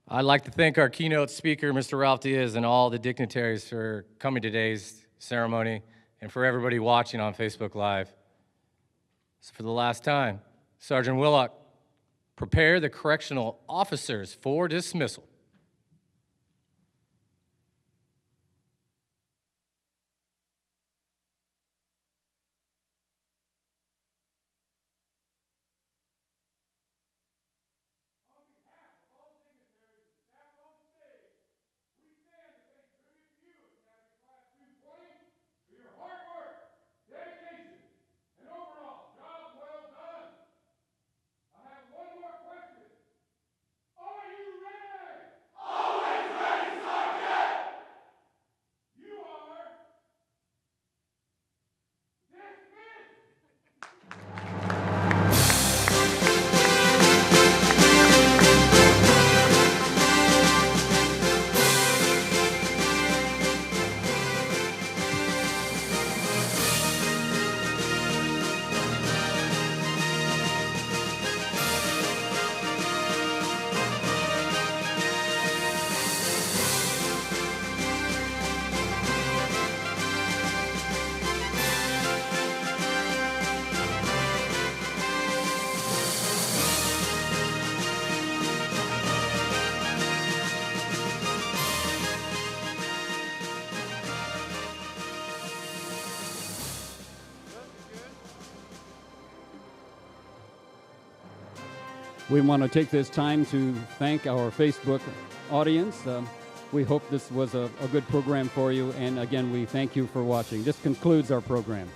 I'd like to thank our keynote speaker, Mr. Ralph Diaz, and all the dignitaries for coming to today's ceremony, and for everybody watching on Facebook Live. So for the last time, Sergeant Willock, prepare the correctional officers for dismissal. One more question. Are you ready? We want to take this time to thank our Facebook audience. We hope this was a good program for you, and again, we thank you for watching. This concludes our program.